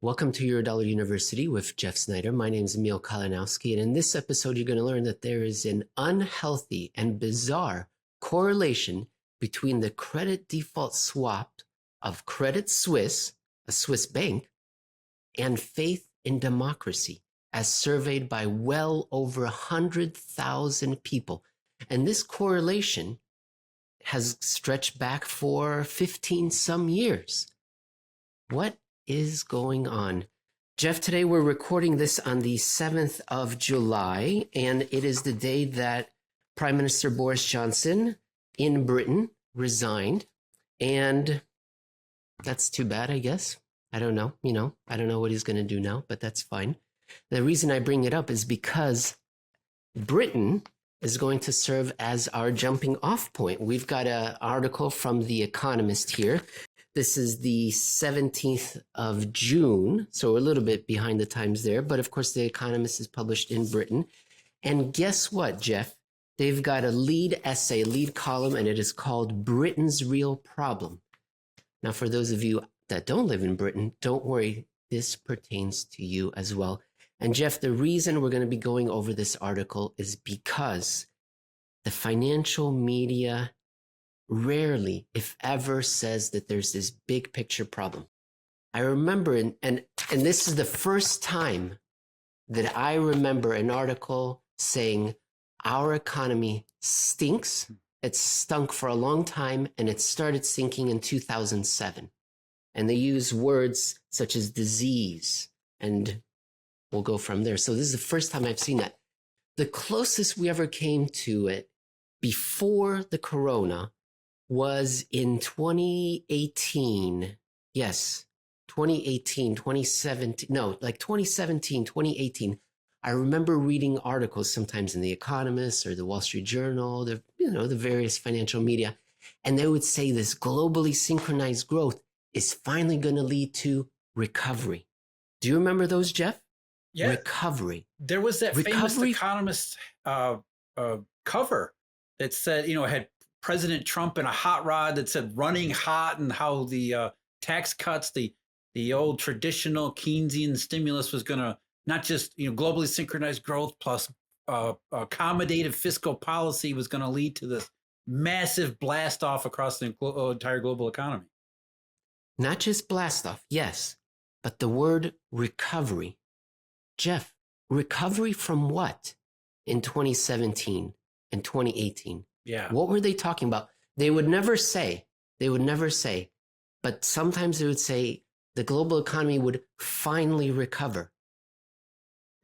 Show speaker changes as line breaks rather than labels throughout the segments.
Welcome to Eurodollar University with Jeff Snider. My name is Emil Kalinowski, and in this episode, you're going to learn that there is an unhealthy and bizarre correlation between the credit default swap of Credit Suisse, a Swiss bank, and faith in democracy, as surveyed by well over 100,000 people. And this correlation has stretched back for 15 some years. What is going on? Jeff, today we're recording this on the 7th of July, and it is the day that Prime Minister Boris Johnson in Britain resigned. And that's too bad, I guess. I don't know. I don't know what he's going to do now, but that's fine. The reason I bring it up is because Britain is going to serve as our jumping off point. We've got an article from The Economist here. This is the 17th of June, so a little bit behind the times there. But of course, The Economist is published in Britain. And guess what, Jeff? They've got a lead essay, lead column, and it is called Britain's Real Problem. Now, for those of you that don't live in Britain, don't worry. This pertains to you as well. And Jeff, the reason we're going to be going over this article is because the financial media rarely, if ever, says that there's this big picture problem. I remember, and this is the first time that I remember an article saying our economy stinks. It stunk for a long time, and it started sinking in 2007. And they use words such as disease, and we'll go from there. So this is the first time I've seen that. The closest we ever came to it before the corona was in 2018. Yes, 2018, 2017. No, like 2017, 2018. I remember reading articles sometimes in The Economist or the Wall Street Journal, the various financial media, and they would say this globally synchronized growth is finally going to lead to recovery. Do you remember those, Jeff?
Yeah.
Recovery.
There was that famous Economist cover that said, it had President Trump in a hot rod that said running hot, and how the tax cuts, the old traditional Keynesian stimulus was going to not just, globally synchronized growth plus accommodative fiscal policy was going to lead to this massive blast off across the entire global economy.
Not just blast off, yes, but the word recovery. Jeff, recovery from what in 2017 and 2018?
Yeah.
What were they talking about? They would never say, but sometimes they would say the global economy would finally recover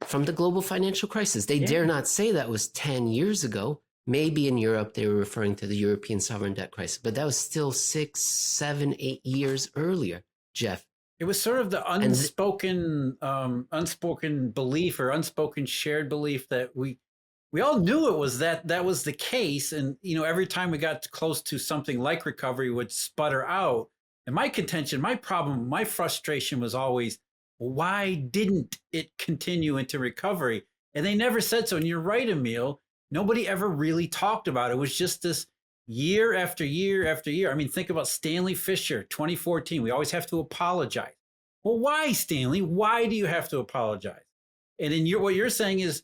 from the global financial crisis. They dare not say that was 10 years ago. Maybe in Europe, they were referring to the European sovereign debt crisis, but that was still 6, 7, 8 years earlier, Jeff.
It was sort of the unspoken belief or unspoken shared belief that we all knew it was that was the case. And, every time we got close to something like recovery would sputter out. And my contention, my problem, my frustration was always, why didn't it continue into recovery? And they never said so. And you're right, Emil. Nobody ever really talked about it. It was just this year after year after year. I mean, think about Stanley Fischer, 2014. We always have to apologize. Well, why, Stanley? Why do you have to apologize? And then what you're saying is,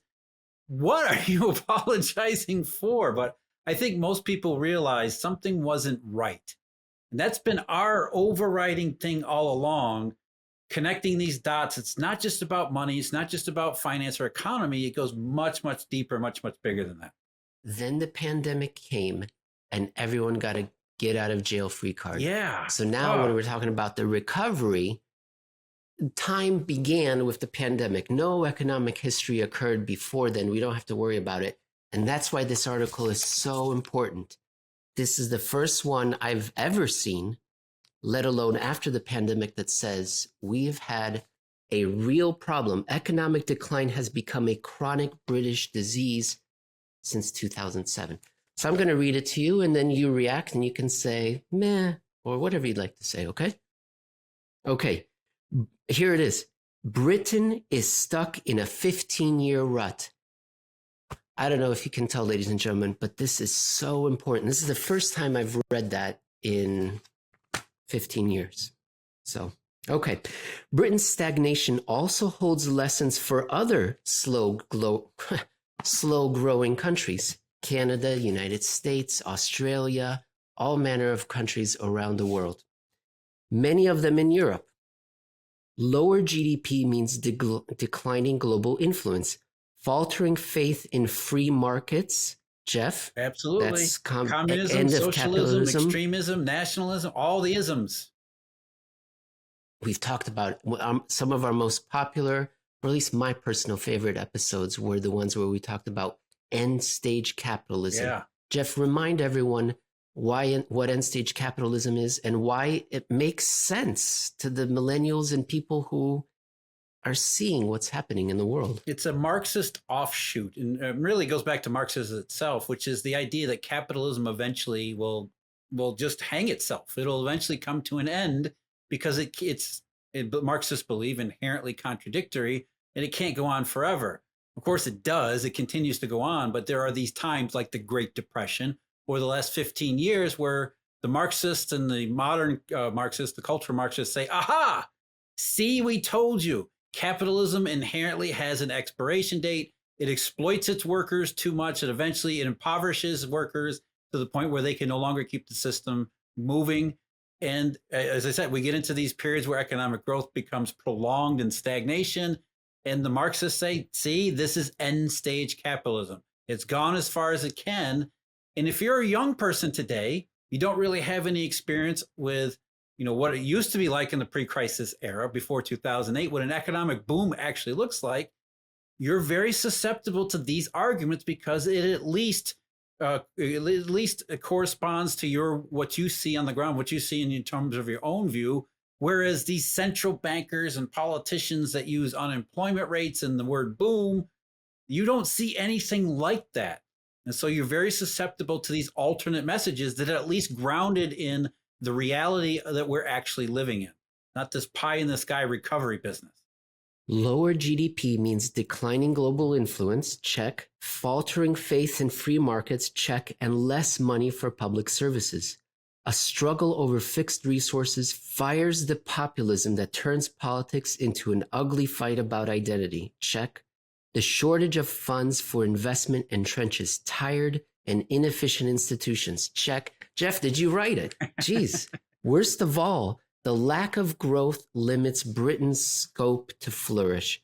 what are you apologizing for? But I think most people realize something wasn't right. And that's been our overriding thing all along, connecting these dots. It's not just about money. It's not just about finance or economy. It goes much, much deeper, much, much bigger than that.
Then the pandemic came and everyone got a get out of jail free card.
Yeah.
So now when we're talking about the recovery, time began with the pandemic. No economic history occurred before then. We don't have to worry about it. And that's why this article is so important. This is the first one I've ever seen, let alone after the pandemic, that says we've had a real problem. Economic decline has become a chronic British disease since 2007. So I'm going to read it to you, and then you react, and you can say, meh, or whatever you'd like to say, okay? Okay, here it is. Britain is stuck in a 15-year rut. I don't know if you can tell, ladies and gentlemen, but this is so important. This is the first time I've read that in 15 years. So Okay. Britain's stagnation also holds lessons for other slow growing countries. Canada, United States, Australia, all manner of countries around the world. Many of them in Europe. Lower GDP means declining global influence, faltering faith in free markets. Jeff,
Absolutely.
that's
Communism,
end of
socialism,
capitalism.
extremism, nationalism, all the isms.
We've talked about some of our most popular, or at least my personal favorite episodes were the ones where we talked about end stage capitalism.
Yeah.
Jeff, remind everyone what end stage capitalism is and why it makes sense to the millennials and people who are seeing what's happening in the world.
It's a Marxist offshoot, and it really goes back to Marxism itself, which is the idea that capitalism eventually will just hang itself. It'll eventually come to an end because Marxists believe inherently contradictory, and it can't go on forever. Of course, it does. It continues to go on, but there are these times like the Great Depression or the last 15 years where the Marxists and the modern Marxists, the cultural Marxists say, aha, see, we told you. Capitalism inherently has an expiration date. It exploits its workers too much, and eventually it impoverishes workers to the point where they can no longer keep the system moving. And as I said, we get into these periods where economic growth becomes prolonged and stagnation. And the Marxists say, see, this is end stage capitalism. It's gone as far as it can. And if you're a young person today, you don't really have any experience with what it used to be like in the pre-crisis era before 2008, what an economic boom actually looks like, you're very susceptible to these arguments because it at least corresponds to what you see on the ground, what you see in terms of your own view. Whereas these central bankers and politicians that use unemployment rates and the word boom, you don't see anything like that. And so you're very susceptible to these alternate messages that are at least grounded in the reality that we're actually living in, not this pie in the sky recovery business.
Lower GDP means declining global influence, check, faltering faith in free markets, check, and less money for public services. A struggle over fixed resources fires the populism that turns politics into an ugly fight about identity, check. The shortage of funds for investment entrenches tired and inefficient institutions, check. Jeff, did you write it? Jeez. Worst of all, the lack of growth limits Britain's scope to flourish.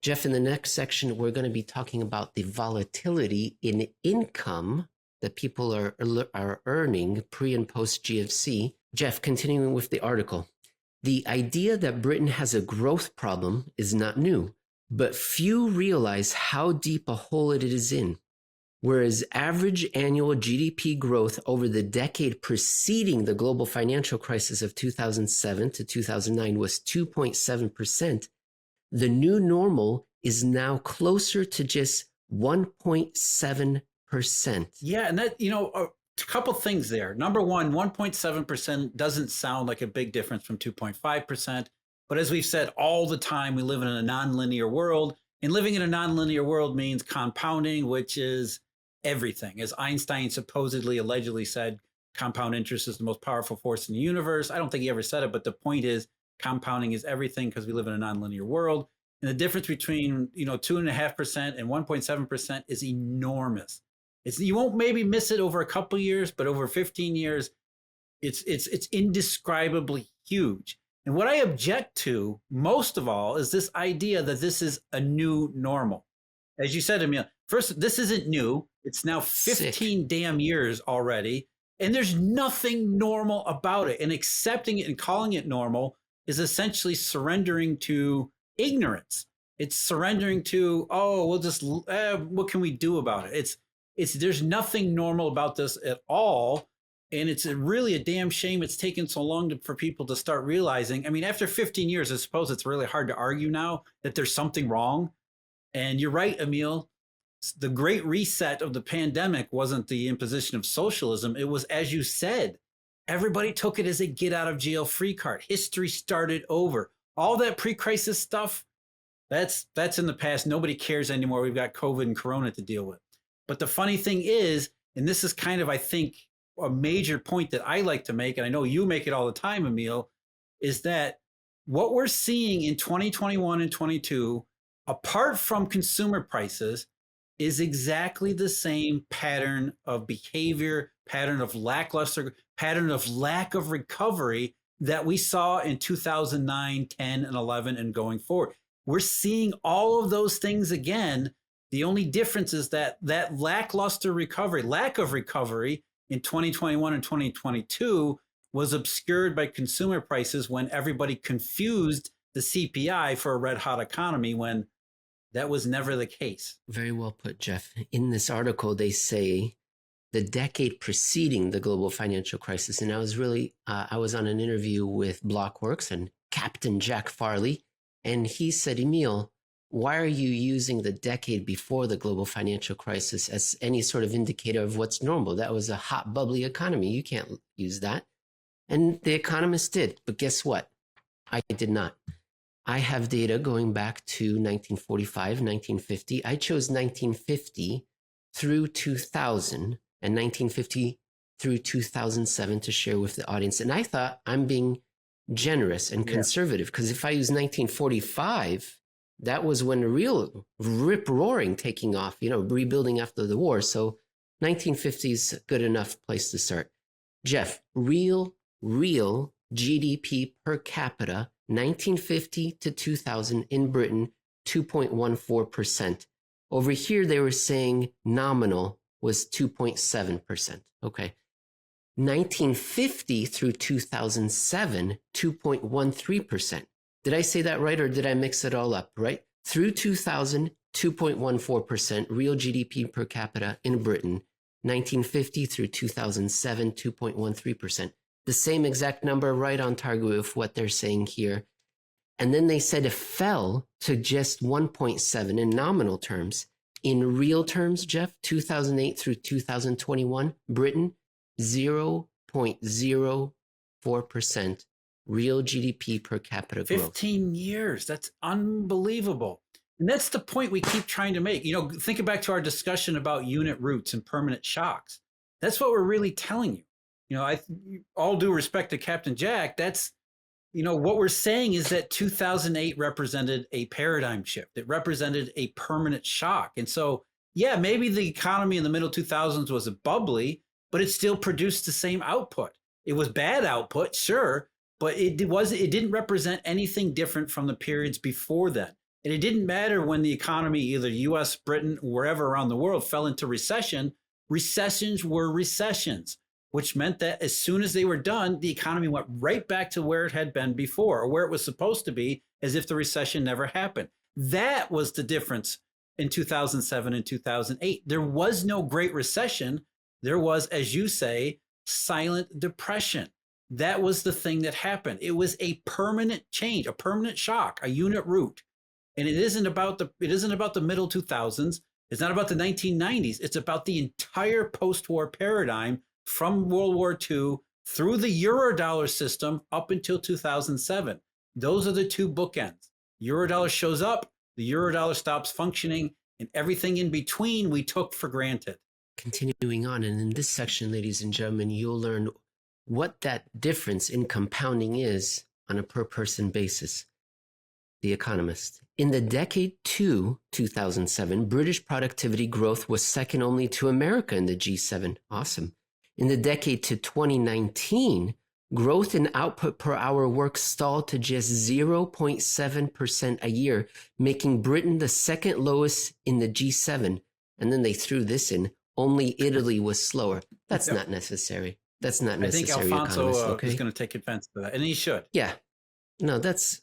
Jeff, in the next section, we're going to be talking about the volatility in income that people are earning pre and post GFC. Jeff, continuing with the article. The idea that Britain has a growth problem is not new, but few realize how deep a hole it is in. Whereas average annual GDP growth over the decade preceding the global financial crisis of 2007 to 2009 was 2.7%, the new normal is now closer to just 1.7%.
Yeah, and that, a couple things there. Number one, 1.7% doesn't sound like a big difference from 2.5%. But as we've said all the time, we live in a nonlinear world. And living in a nonlinear world means compounding, which is everything. As Einstein supposedly, allegedly said, compound interest is the most powerful force in the universe. I don't think he ever said it, but the point is compounding is everything because we live in a nonlinear world. And the difference between 2.5% and 1.7% is enormous. You won't maybe miss it over a couple of years, but over 15 years, it's indescribably huge. And what I object to most of all is this idea that this is a new normal. As you said, Emil, first, this isn't new. It's now 15 damn years already. And there's nothing normal about it. And accepting it and calling it normal is essentially surrendering to ignorance. It's surrendering to, we'll just, what can we do about it? There's nothing normal about this at all. And it's really a damn shame it's taken so long for people to start realizing. I mean, after 15 years, I suppose it's really hard to argue now that there's something wrong. And you're right, Emil. The great reset of the pandemic wasn't the imposition of socialism. It was, as you said, everybody took it as a get out of jail free card. History started over. All that pre-crisis stuff, that's in the past. Nobody cares anymore. We've got COVID and Corona to deal with. But the funny thing is, and this is kind of, I think, a major point that I like to make, and I know you make it all the time, Emil, is that what we're seeing in 2021 and 22, apart from consumer prices, is exactly the same pattern of behavior, pattern of lackluster, pattern of lack of recovery that we saw in 2009, 10, and 11 and going forward. We're seeing all of those things again. The only difference is that lackluster recovery, lack of recovery in 2021 and 2022 was obscured by consumer prices when everybody confused the CPI for a red hot economy when that was never the case.
Very well put, Jeff. In this article, they say the decade preceding the global financial crisis, and I was on an interview with Blockworks and Captain Jack Farley, and he said, Emil, why are you using the decade before the global financial crisis as any sort of indicator of what's normal? That was a hot, bubbly economy. You can't use that. And the Economist did, but guess what? I did not. I have data going back to 1945, 1950. I chose 1950 through 2000 and 1950 through 2007 to share with the audience. And I thought I'm being generous and conservative because if I use 1945, that was when the real rip-roaring taking off, rebuilding after the war. So 1950 is a good enough place to start. Jeff, real GDP per capita, 1950 to 2000 in Britain, 2.14%. Over here, they were saying nominal was 2.7%. Okay. 1950 through 2007, 2.13%. Did I say that right or did I mix it all up, right? Through 2000, 2.14% real GDP per capita in Britain. 1950 through 2007, 2.13%. The same exact number, right on target with what they're saying here. And then they said it fell to just 1.7 in nominal terms. In real terms, Jeff, 2008 through 2021, Britain, 0.04% real GDP per capita growth.
15 years. That's unbelievable. And that's the point we keep trying to make. Think back to our discussion about unit roots and permanent shocks. That's what we're really telling you. All due respect to Captain Jack, that's, what we're saying is that 2008 represented a paradigm shift. It represented a permanent shock. And so, yeah, maybe the economy in the middle 2000s was bubbly, but it still produced the same output. It was bad output, sure, but it didn't represent anything different from the periods before then. And it didn't matter when the economy, either US, Britain, wherever around the world, fell into recession. Recessions were recessions, which meant that as soon as they were done, the economy went right back to where it had been before, or where it was supposed to be, as if the recession never happened. That was the difference in 2007 and 2008. There was no Great Recession. There was, as you say, silent depression. That was the thing that happened. It was a permanent change, a permanent shock, a unit root. And it isn't about the middle 2000s. It's not about the 1990s. It's about the entire post-war paradigm from World War II through the Eurodollar system up until 2007. Those are the two bookends. Eurodollar shows up, the Eurodollar stops functioning, and everything in between we took for granted.
Continuing on, and in this section, ladies and gentlemen, you'll learn what that difference in compounding is on a per-person basis. The Economist. In the decade to 2007, British productivity growth was second only to America in the G7. Awesome. In the decade to 2019, growth in output per hour work stalled to just 0.7% a year, making Britain the second lowest in the G7. And then they threw this in. Only Italy was slower. That's not necessary. That's not necessary.
I think Alfonso
okay?
is going to take offense to that, and he should.
Yeah. No, that's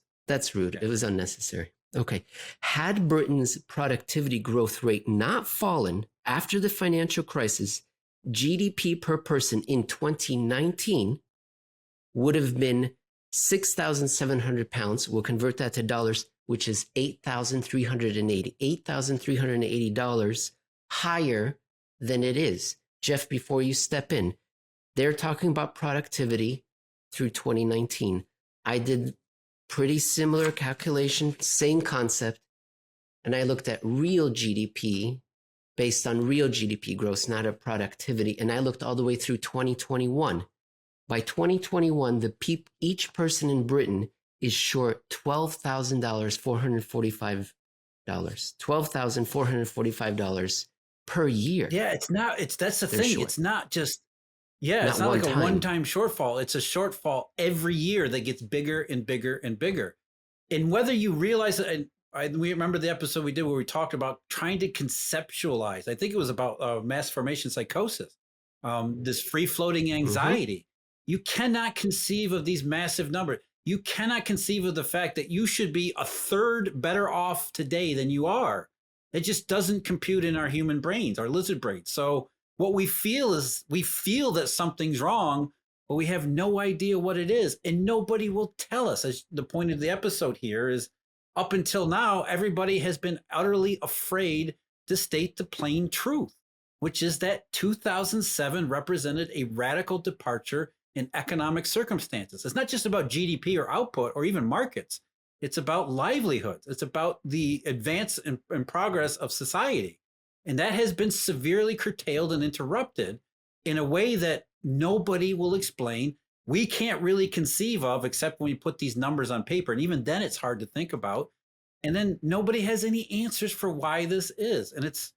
rude. It was unnecessary. Okay. Had Britain's productivity growth rate not fallen after the financial crisis, GDP per person in 2019 would have been 6,700 pounds. We'll convert that to dollars, which is $8,380 higher than it is. Jeff, before you step in, they're talking about productivity through 2019. I did pretty similar calculation, same concept, and I looked at real GDP based on real GDP growth, not a productivity. And I looked all the way through 2021. By 2021, each person in Britain is short $12,000, $12,445 per year.
Yeah, that's the
They're
thing.
short.
It's not just, yeah, it's
Not
not
one
like a
time.
one-time shortfall. It's a shortfall every year that gets bigger and bigger and bigger. And whether you realize it, and we remember the episode we did where we talked about trying to conceptualize. I think it was about mass formation psychosis, this free-floating anxiety. You cannot conceive of these massive numbers. You cannot conceive of the fact that you should be a third better off today than you are. It just doesn't compute in our human brains, our lizard brains. So what we feel is we feel that something's wrong, but we have no idea what it is. And nobody will tell us. As the point of the episode here is, up until now, everybody has been utterly afraid to state the plain truth, which is that 2007 represented a radical departure in economic circumstances. It's not just about GDP or output or even markets. It's about livelihoods. It's about the advance and progress of society. And that has been severely curtailed and interrupted in a way that nobody will explain. We can't really conceive of, except when we put these numbers on paper. And even then it's hard to think about. And then nobody has any answers for why this is. And it's,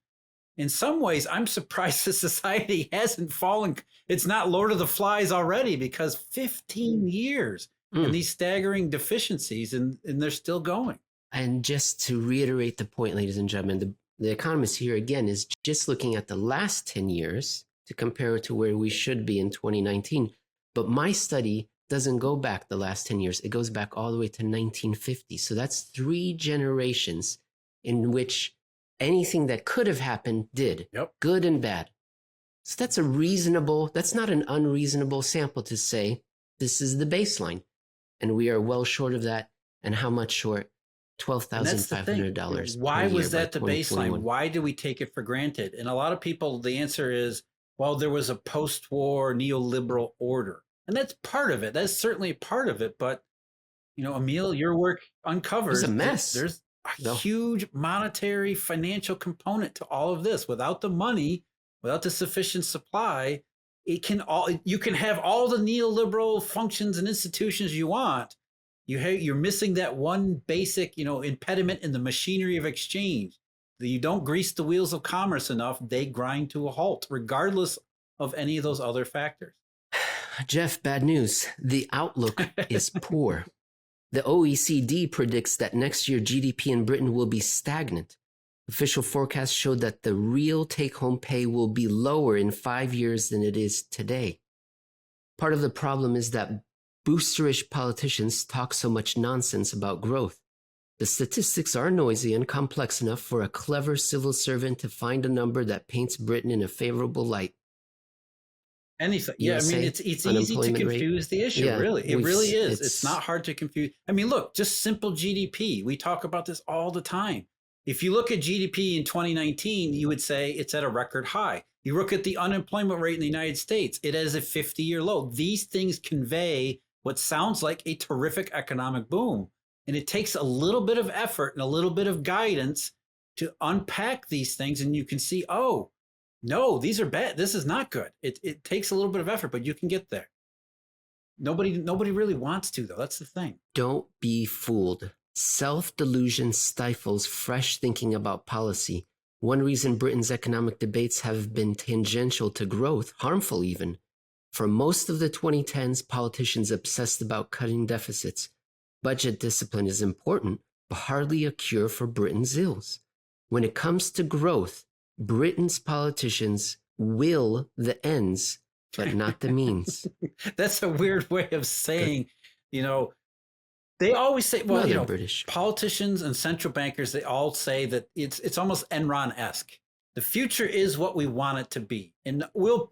in some ways, I'm surprised that society hasn't fallen. It's not Lord of the Flies already, because 15 years and these staggering deficiencies, and they're still going.
And just to reiterate the point, ladies and gentlemen, the Economist here again is just looking at the last 10 years to compare it to where we should be in 2019. But my study doesn't go back the last 10 years. It goes back all the way to 1950. So that's 3 generations in which anything that could have happened did, good and bad. So that's not an unreasonable sample to say this is the baseline. And we are well short of that. And how much short? $12,500.
Why was that the baseline? Why do we take it for granted? And a lot of people, the answer is, well, there was a post-war neoliberal order. And that's part of it. That's certainly part of it. But, Emil, your work uncovers
it's a mess.
There's a huge monetary financial component to all of this. Without the money, without the sufficient supply, you can have all the neoliberal functions and institutions you want. You're missing that one basic, impediment in the machinery of exchange. That you don't grease the wheels of commerce enough, they grind to a halt, regardless of any of those other factors.
Jeff, bad news. The outlook is poor. The OECD predicts that next year GDP in Britain will be stagnant. Official forecasts show that the real take-home pay will be lower in 5 years than it is today. Part of the problem is that boosterish politicians talk so much nonsense about growth. The statistics are noisy and complex enough for a clever civil servant to find a number that paints Britain in a favorable light.
Anything. Yeah, I mean, it's easy to confuse the issue, really. It really is. It's not hard to confuse. I mean, look, just simple GDP. We talk about this all the time. If you look at GDP in 2019, you would say it's at a record high. You look at the unemployment rate in the United States, it is a 50-year low. These things convey what sounds like a terrific economic boom. And it takes a little bit of effort and a little bit of guidance to unpack these things. And you can see, oh, no, these are bad. This is not good. It takes a little bit of effort, but you can get there. Nobody really wants to, though. That's the thing.
Don't be fooled. Self-delusion stifles fresh thinking about policy. One reason Britain's economic debates have been tangential to growth, harmful even. For most of the 2010s, politicians obsessed about cutting deficits. Budget discipline is important, but hardly a cure for Britain's ills. When it comes to growth, Britain's politicians will the ends, but not the means.
That's a weird way of saying, they always say, well,
British
politicians and central bankers, they all say that it's almost Enron-esque. The future is what we want it to be. And we'll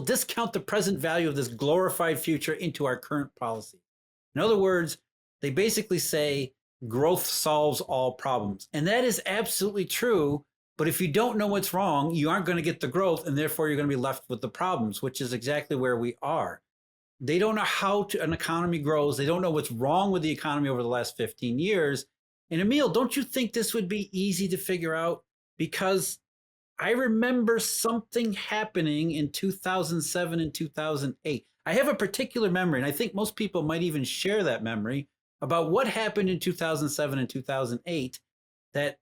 discount the present value of this glorified future into our current policy. In other words, they basically say growth solves all problems. And that is absolutely true. But if you don't know what's wrong, you aren't going to get the growth, and therefore you're going to be left with the problems, which is exactly where we are. They don't know how an economy grows. They don't know what's wrong with the economy over the last 15 years. And Emil, don't you think this would be easy to figure out? Because I remember something happening in 2007 and 2008. I have a particular memory, and I think most people might even share that memory, about what happened in 2007 and 2008 that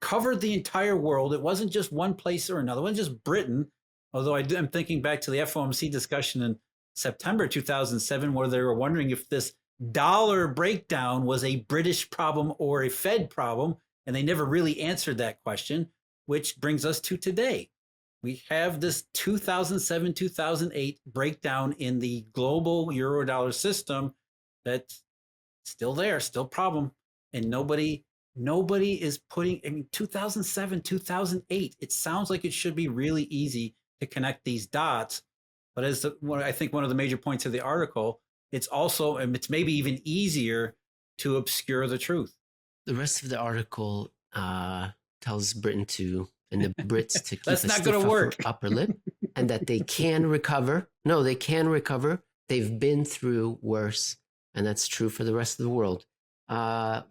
covered the entire world. It wasn't just one place or another. It wasn't just Britain, although I'm thinking back to the FOMC discussion in September 2007, where they were wondering if this dollar breakdown was a British problem or a Fed problem, and they never really answered that question, which brings us to today. We have this 2007, 2008 breakdown in the global Eurodollar system that's still there, still a problem, and nobody is putting, I mean, 2007, 2008, it sounds like it should be really easy to connect these dots. But as I think one of the major points of the article, it's also, and it's maybe even easier to obscure the truth.
The rest of the article tells Britain and the Brits to keep
That's
a
not
stiff
going to work.
upper lip, and that they can recover. No, they can recover. They've been through worse, and that's true for the rest of the world.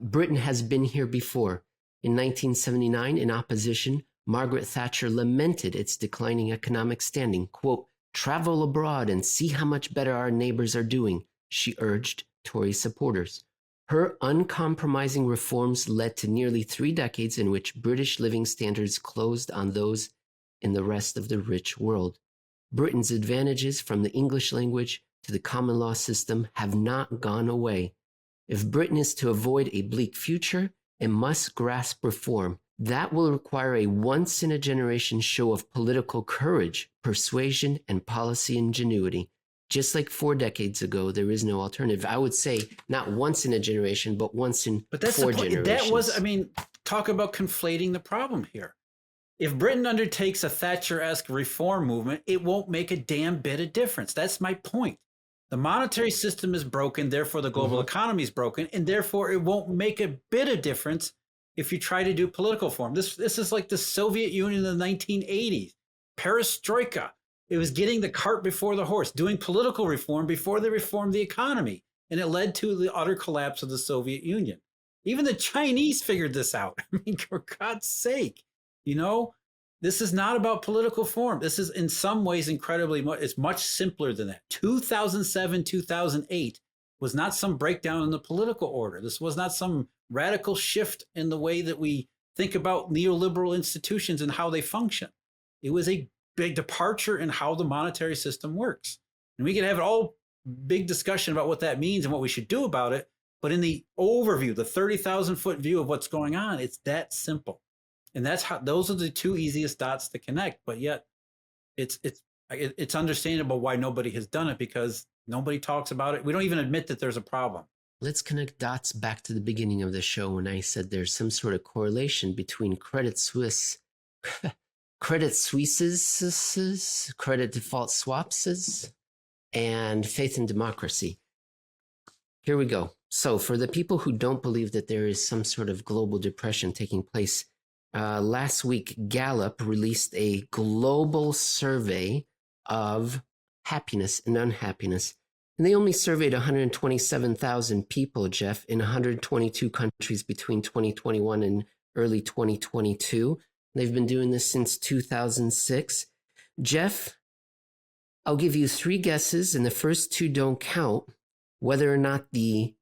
Britain has been here before. In 1979, in opposition, Margaret Thatcher lamented its declining economic standing. Quote, "Travel abroad and see how much better our neighbors are doing," she urged Tory supporters. Her uncompromising reforms led to nearly 3 decades in which British living standards closed on those in the rest of the rich world. Britain's advantages from the English language to the common law system have not gone away. If Britain is to avoid a bleak future, it must grasp reform. That will require a once-in-a-generation show of political courage, persuasion, and policy ingenuity. Just like 4 decades ago, there is no alternative. I would say not once in a generation, but once in 4 generations.
That was, I mean, talk about conflating the problem here. If Britain undertakes a Thatcher-esque reform movement, it won't make a damn bit of difference. That's my point. The monetary system is broken, therefore the global economy is broken, and therefore it won't make a bit of difference if you try to do political reform. This is like the Soviet Union in the 1980s. Perestroika. It was getting the cart before the horse, doing political reform before they reformed the economy. And it led to the utter collapse of the Soviet Union. Even the Chinese figured this out. I mean, for God's sake, you know, this is not about political reform. This is in some ways it's much simpler than that. 2007, 2008 was not some breakdown in the political order. This was not some radical shift in the way that we think about neoliberal institutions and how they function. It was a big departure in how the monetary system works. And we can have an all big discussion about what that means and what we should do about it. But in the overview, the 30,000-foot view of what's going on, it's that simple. And those are the 2 easiest dots to connect. But yet it's understandable why nobody has done it, because nobody talks about it. We don't even admit that there's a problem.
Let's connect dots back to the beginning of the show when I said there's some sort of correlation between Credit Suisse's credit default swaps, and faith in democracy. Here we go. So for the people who don't believe that there is some sort of global depression taking place, last week Gallup released a global survey of happiness and unhappiness. And they only surveyed 127,000 people, Jeff, in 122 countries between 2021 and early 2022. They've been doing this since 2006. Jeff, I'll give you 3 guesses, and the first 2 don't count, whether or not the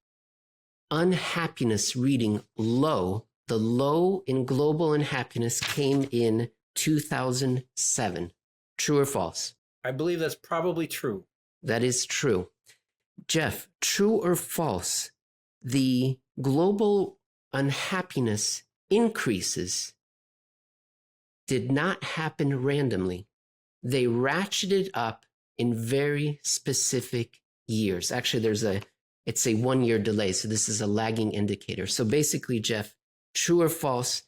unhappiness reading low, the low in global unhappiness came in 2007. True or false?
I believe that's probably true.
That is true. Jeff, true or false? The global unhappiness increases did not happen randomly. They ratcheted up in very specific years. Actually, it's a 1-year delay, so this is a lagging indicator. So basically, Jeff, true or false,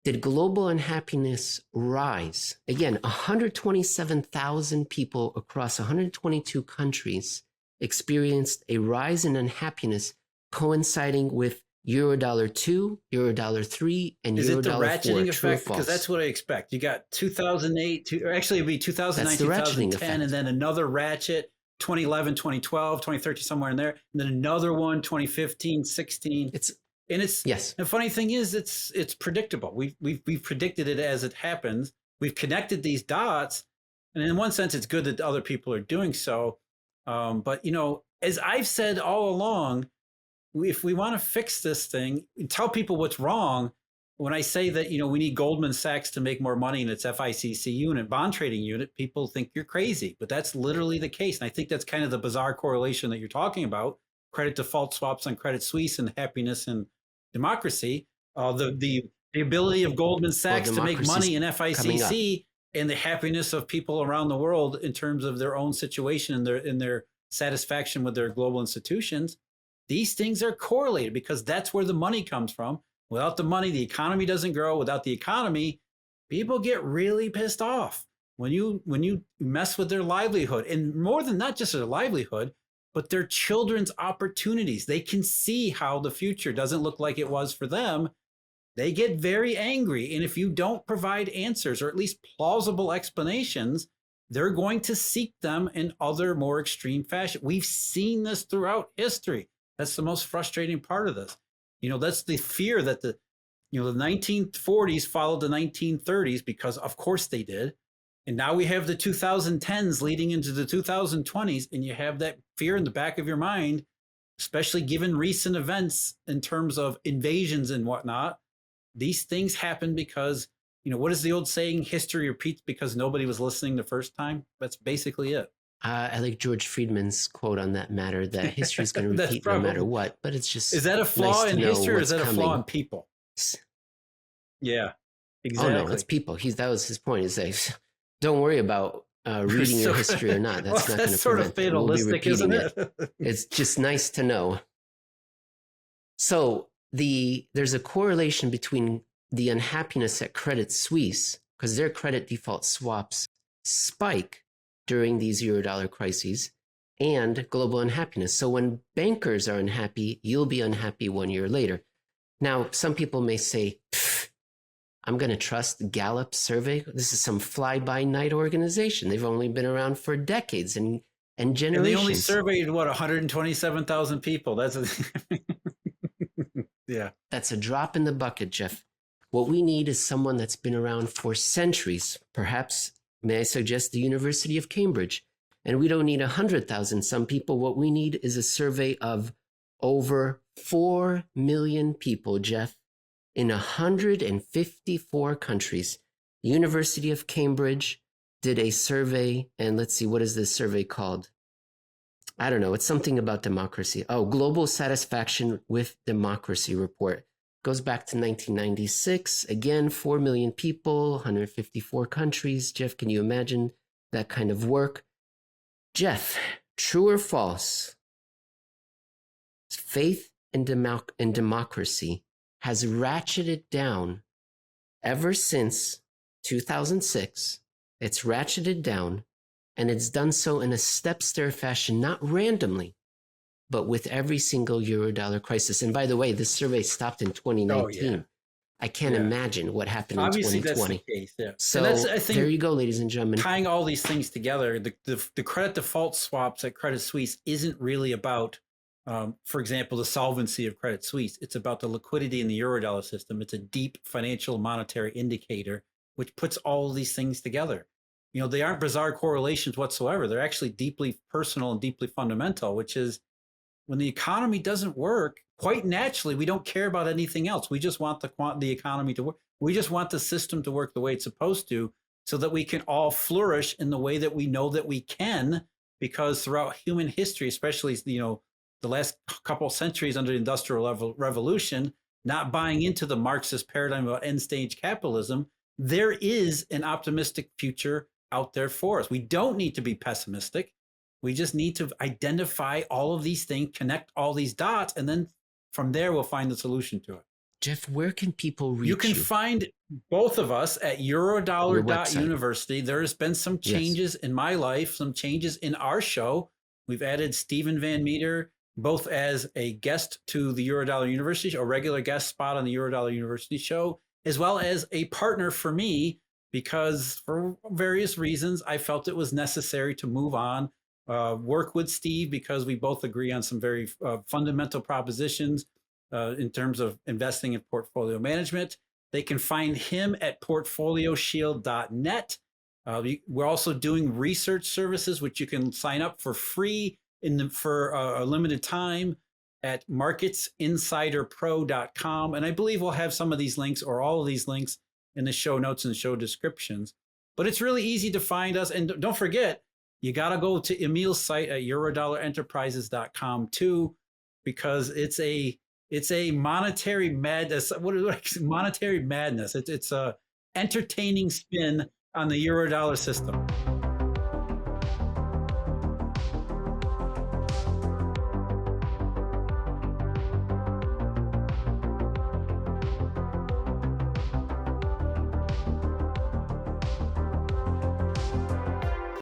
did global unhappiness rise? Again, 127,000 people across 122 countries experienced a rise in unhappiness coinciding with Eurodollar 2, Eurodollar 3, and
Is
Eurodollar 4.
Is it the ratcheting effect? Because that's what I expect. You got 2008, or actually it'd be 2009, 2010, and then another ratchet, 2011, 2012, 2013, somewhere in there, and then another one, 2015, 16. Yes. The funny thing is, it's predictable. We've predicted it as it happens. We've connected these dots, and in one sense, it's good that other people are doing so. But you know, as I've said all along, if we want to fix this thing, tell people what's wrong. When I say that, we need Goldman Sachs to make more money in its FICC unit, bond trading unit, people think you're crazy, but that's literally the case. And I think that's kind of the bizarre correlation that you're talking about: credit default swaps on Credit Suisse and happiness and democracy. The ability of Goldman Sachs to make money in FICC and the happiness of people around the world in terms of their own situation and their satisfaction with their global institutions. These things are correlated because that's where the money comes from. Without the money, the economy doesn't grow. Without the economy, people get really pissed off when you mess with their livelihood, and more than not just their livelihood, but their children's opportunities. They can see how the future doesn't look like it was for them. They get very angry. And if you don't provide answers or at least plausible explanations, they're going to seek them in other more extreme fashion. We've seen this throughout history. That's the most frustrating part of this. That's the fear that the 1940s followed the 1930s, because of course they did. And now we have the 2010s leading into the 2020s, and you have that fear in the back of your mind, especially given recent events in terms of invasions and whatnot. These things happen because, what is the old saying? History repeats because nobody was listening the first time. That's basically it.
I like George Friedman's quote on that matter, that history is going to repeat no matter what. But it's just,
is that a flaw in history, or is that a flaw in people? Yeah, exactly.
Oh no, it's people. That was his point. Is that don't worry about reading your history or not. That's not going to
sort of fatalistic, isn't it?
It's just nice to know. So there's a correlation between the unhappiness at Credit Suisse, because their credit default swaps spike during these Eurodollar crises, and global unhappiness. So when bankers are unhappy, you'll be unhappy 1 year later. Now, some people may say, I'm going to trust Gallup survey. This is some fly-by-night organization. They've only been around for decades and generations.
And they only surveyed, 127,000 people. Yeah.
That's a drop in the bucket, Jeff. What we need is someone that's been around for centuries. Perhaps, may I suggest, the University of Cambridge. And we don't need 100,000 some people. What we need is a survey of over 4 million people, Jeff, in 154 countries. University of Cambridge did a survey, and let's see, what is this survey called? I don't know. It's something about democracy. Oh, Global Satisfaction with Democracy Report. Goes back to 1996. Again, 4 million people, 154 countries. Jeff, can you imagine that kind of work? Jeff, true or false? Faith in democracy has ratcheted down ever since 2006. It's ratcheted down, and it's done so in a step-stair fashion, not randomly, but with every single Eurodollar crisis. And by the way, this survey stopped in 2019. Oh, yeah. I can't imagine what happened
Obviously,
in 2020.
That's the case, yeah.
So I think, there you go, ladies and gentlemen.
Tying all these things together, the credit default swaps at Credit Suisse isn't really about, for example, the solvency of Credit Suisse. It's about the liquidity in the Eurodollar system. It's a deep financial monetary indicator, which puts all of these things together. They aren't bizarre correlations whatsoever. They're actually deeply personal and deeply fundamental, which is when the economy doesn't work, quite naturally, we don't care about anything else. We just want the economy to work. We just want the system to work the way it's supposed to, so that we can all flourish in the way that we know that we can, because throughout human history, especially, the last couple of centuries under the Industrial Revolution, not buying into the Marxist paradigm about end-stage capitalism, there is an optimistic future out there for us. We don't need to be pessimistic. We just need to identify all of these things, connect all these dots, and then from there, we'll find the solution to it.
Jeff, where can people reach you?
You can find both of us at Eurodollar.University. There's been some changes in my life, some changes in our show. We've added Stephen Van Meter, both as a guest to the Eurodollar University, a regular guest spot on the Eurodollar University show, as well as a partner for me, because for various reasons, I felt it was necessary to move on, work with Steve, because we both agree on some very fundamental propositions in terms of investing in portfolio management. They can find him at portfolioshield.net. We're also doing research services, which you can sign up for free for a limited time. at marketsinsiderpro.com. And I believe we'll have some of these links or all of these links in the show notes and show descriptions. But it's really easy to find us. And don't forget, you got to go to Emil's site at eurodollarenterprises.com too, because it's a monetary madness. Monetary madness? It's a entertaining spin on the Eurodollar system.